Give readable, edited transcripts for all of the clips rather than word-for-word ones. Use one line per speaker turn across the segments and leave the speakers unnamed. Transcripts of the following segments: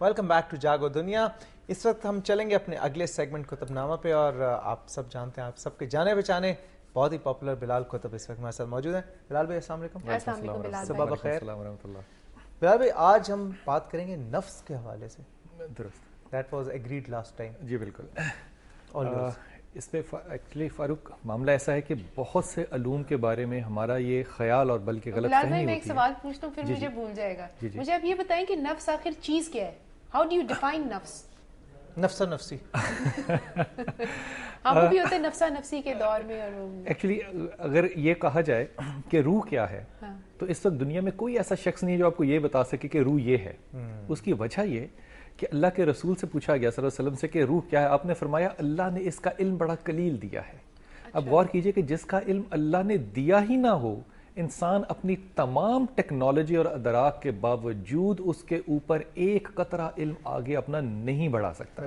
Welcome back to جاگو دنیا. اس وقت ہم چلیں گے اپنے اگلے سیگمنٹ کتب نامہ پہ، اور آپ سب جانتے ہیں، آپ سب کے جانے پہچانے بہت ہی پاپولر بلال کتب اس وقت ہمارے ساتھ موجود ہیں. بلال بھائی السلام علیکم.
السلام علیکم بلال
صبح
بھائی.
بخیر.
السلام ورحمۃ اللہ.
بلال بھائی آج ہم بات کریں گے نفس کے حوالے سے.
درست.
That was agreed last time.
جی بالکل.
آلویز
اس پہ ایکچولی فاروق معاملہ ایسا ہے کہ بہت سے علوم کے بارے میں ہمارا یہ خیال اور بلکہ غلط
بلال بھائی
فہمی
میں ایک
ہوتی ہے.
سوال پوچھتا ہوں پھر مجھے بھول جائے گا. مجھے آپ یہ بتائیں کہ نفس آخر چیز کیا ہے؟ ہاؤ ڈو یو ڈیفائن نفس؟
نفسا نفسی.
ہاں وہ بھی ہوتے ہیں نفسا نفسی کے دور میں. اور
ایکچولی اگر یہ کہا جائے کہ روح کیا ہے تو اس وقت دنیا میں کوئی ایسا شخص نہیں ہے جو آپ کو یہ بتا سکے کہ روح یہ ہے. اس کی وجہ یہ کہ اللہ کے رسول سے پوچھا گیا صلی اللہ علیہ وسلم سے کہ روح کیا ہے. آپ نے فرمایا اللہ نے اس کا علم بڑا قلیل دیا ہے. اب غور کیجئے کہ جس کا علم اللہ نے دیا ہی نہ ہو، انسان اپنی تمام ٹیکنالوجی اور ادراک کے باوجود اس کے اوپر ایک قطرہ علم آگے اپنا نہیں بڑھا سکتا.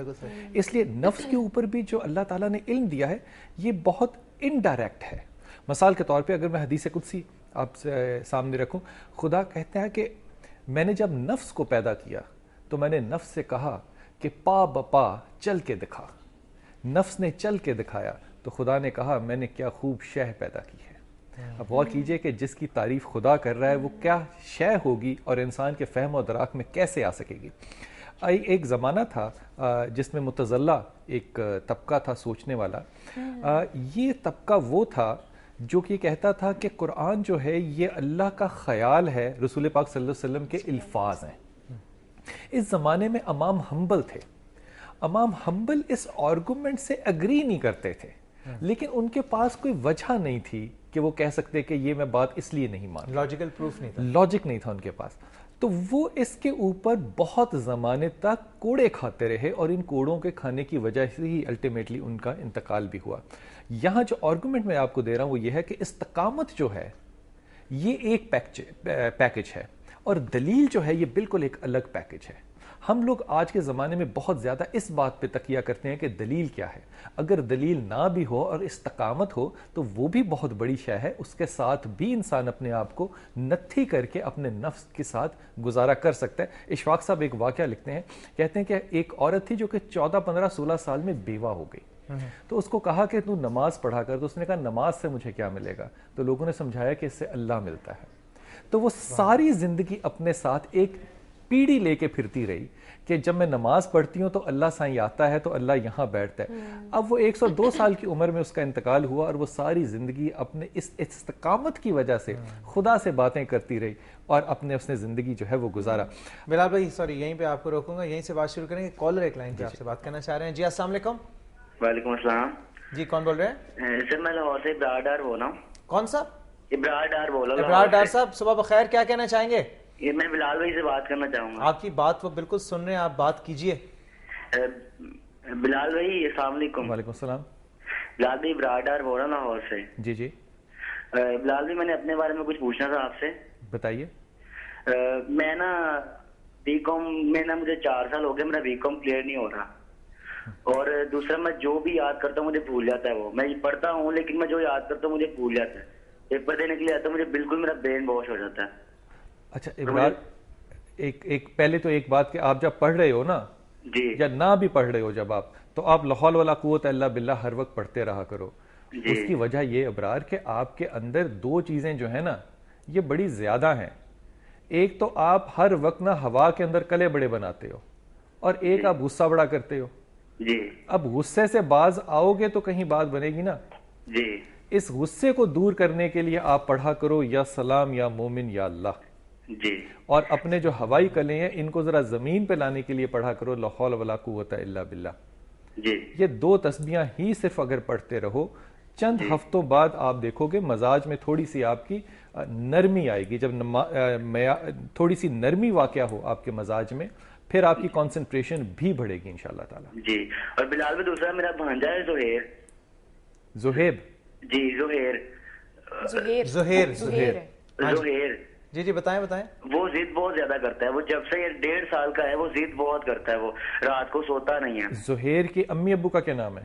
اس لیے نفس کے اوپر بھی جو اللہ تعالیٰ نے علم دیا ہے یہ بہت انڈائریکٹ ہے. مثال کے طور پہ اگر میں حدیث قدسی آپ سے سامنے رکھوں، خدا کہتے ہیں کہ میں نے جب نفس کو پیدا کیا تو میں نے نفس سے کہا کہ پا بپا چل کے دکھا. نفس نے چل کے دکھایا تو خدا نے کہا میں نے کیا خوب شے پیدا کی ہے. اب غور کیجئے کہ جس کی تعریف خدا کر رہا ہے وہ کیا شے ہوگی اور انسان کے فہم و ادراک میں کیسے آ سکے گی. ایک زمانہ تھا جس میں متزلہ ایک طبقہ تھا سوچنے والا. یہ طبقہ وہ تھا جو کہ کہتا تھا کہ قرآن جو ہے یہ اللہ کا خیال ہے، رسول پاک صلی اللہ علیہ وسلم کے الفاظ ہیں. اس زمانے میں امام حنبل تھے. امام حنبل اس آرگومنٹ سے اگری نہیں کرتے تھے، لیکن ان کے پاس کوئی وجہ نہیں تھی کہ وہ کہہ سکتے کہ یہ میں بات اس لیے نہیں مان.
لاجیکل پروف نہیں تھا.
لاجک نہیں تھا ان کے پاس. تو وہ اس کے اوپر بہت زمانے تک کوڑے کھاتے رہے اور ان کوڑوں کے کھانے کی وجہ سے ہی الٹیمیٹلی ان کا انتقال بھی ہوا. یہاں جو آرگومنٹ میں آپ کو دے رہا ہوں وہ یہ ہے کہ استقامت جو ہے یہ ایک پیکج ہے اور دلیل جو ہے یہ بالکل ایک الگ پیکج ہے. ہم لوگ آج کے زمانے میں بہت زیادہ اس بات پہ تکیہ کرتے ہیں کہ دلیل کیا ہے. اگر دلیل نہ بھی ہو اور استقامت ہو تو وہ بھی بہت بڑی شے ہے. اس کے ساتھ بھی انسان اپنے آپ کو نتھی کر کے اپنے نفس کے ساتھ گزارا کر سکتا ہے. اشفاق صاحب ایک واقعہ لکھتے ہیں، کہتے ہیں کہ ایک عورت تھی جو کہ 14 15 16 سال میں بیوہ ہو گئی. تو اس کو کہا کہ تو نماز پڑھا کر. تو اس نے کہا نماز سے مجھے کیا ملے گا؟ تو لوگوں نے سمجھایا کہ اس سے اللہ ملتا ہے. تو وہ ساری زندگی اپنے ساتھ ایک پیڑھی لے کے پھرتی رہی کہ جب میں نماز پڑھتی ہوں تو اللہ سائیں آتا ہے تو اللہ یہاں بیٹھتا ہے. اب وہ 102 سال کی عمر میں اس کا انتقال ہوا اور وہ ساری زندگی اپنے اس استقامت کی وجہ سے خدا سے باتیں کرتی رہی اور اپنے اس نے زندگی جو ہے وہ گزارا.
بلال بھائی سوری یہیں پہ آپ کو روکوں گا، یہیں سے بات شروع کریں گے. کالر ایک لائن پہ آپ سے بات کرنا چاہ رہے ہیں. جی السلام علیکم.
وعلیکم السلام.
جی کون بول رہے ہیں؟
سر میں لاہور سے ابرار ڈار بول رہا ہوں.
کون سا؟
ابرار ڈار بول رہا ہوں.
ابرار ڈار صاحب صبح بخیر. کیا کہنا چاہیں گے؟
یہ میں بلال بھائی سے بات کرنا چاہوں گا.
آپ کی بات وہ بالکل سن رہے ہیں، آپ بات کیجئے.
بلال بھائی السلام علیکم.
وعلیکم السلام.
بلال بھائی ابرار ڈار بول رہا ہوں لاہور سے.
جی جی
بلال بھائی میں نے اپنے بارے میں کچھ پوچھنا تھا آپ سے.
بتائیے.
میں نا بی کام میں نا مجھے 4 سال ہو گئے، میرا بی کام کلیئر نہیں ہو رہا. اور دوسرا میں جو بھی یاد کرتا ہوں مجھے بھول جاتا ہے. وہ میں پڑھتا ہوں لیکن میں جو یاد کرتا ہوں مجھے بھول جاتا ہے. پیپر دینے کے لیے آتا ہوں مجھے بالکل میرا برین واش ہو جاتا ہے.
اچھا ابرار، ایک پہلے تو ایک بات کہ آپ جب پڑھ رہے ہو نا
جی
یا نہ بھی پڑھ رہے ہو جب آپ، تو آپ لا حول ولا قوت الا باللہ ہر وقت پڑھتے رہا کرو. اس کی وجہ یہ ابرار کہ آپ کے اندر 2 چیزیں جو ہیں نا یہ بڑی زیادہ ہیں. ایک تو آپ ہر وقت نا ہوا کے اندر کلے بڑے بناتے ہو اور ایک آپ غصہ بڑا کرتے ہو.
جی
اب غصے سے باز آؤ گے تو کہیں بات بنے گی نا.
جی
اس غصے کو دور کرنے کے لیے آپ پڑھا کرو یا سلام یا مومن یا اللہ.
جی
اور اپنے جو ہوائی کلے ہیں ان کو ذرا زمین پہ لانے کے لیے پڑھا کرو لا حول ولا قوت الا باللہ.
جی
یہ 2 تسبیحاں ہی صرف اگر پڑھتے رہو چند ہفتوں بعد آپ دیکھو گے مزاج میں تھوڑی سی آپ کی نرمی آئے گی. جب تھوڑی سی نرمی واقع ہو آپ کے مزاج میں پھر آپ کی کنسنٹریشن بھی بڑھے گی انشاءاللہ تعالی.
جی اور بلال میں دوسرا میرا بھانجا ہے زہیر.
زہیب.
جی زہیر.
زہیر جی جی بتائیں.
وہ ضد بہت زیادہ کرتا ہے. وہ جب سے 1.5 سال کا ہے وہ ضد بہت کرتا ہے. وہ رات کو سوتا نہیں ہے.
زہیر کی امی ابو کا کیا نام ہے؟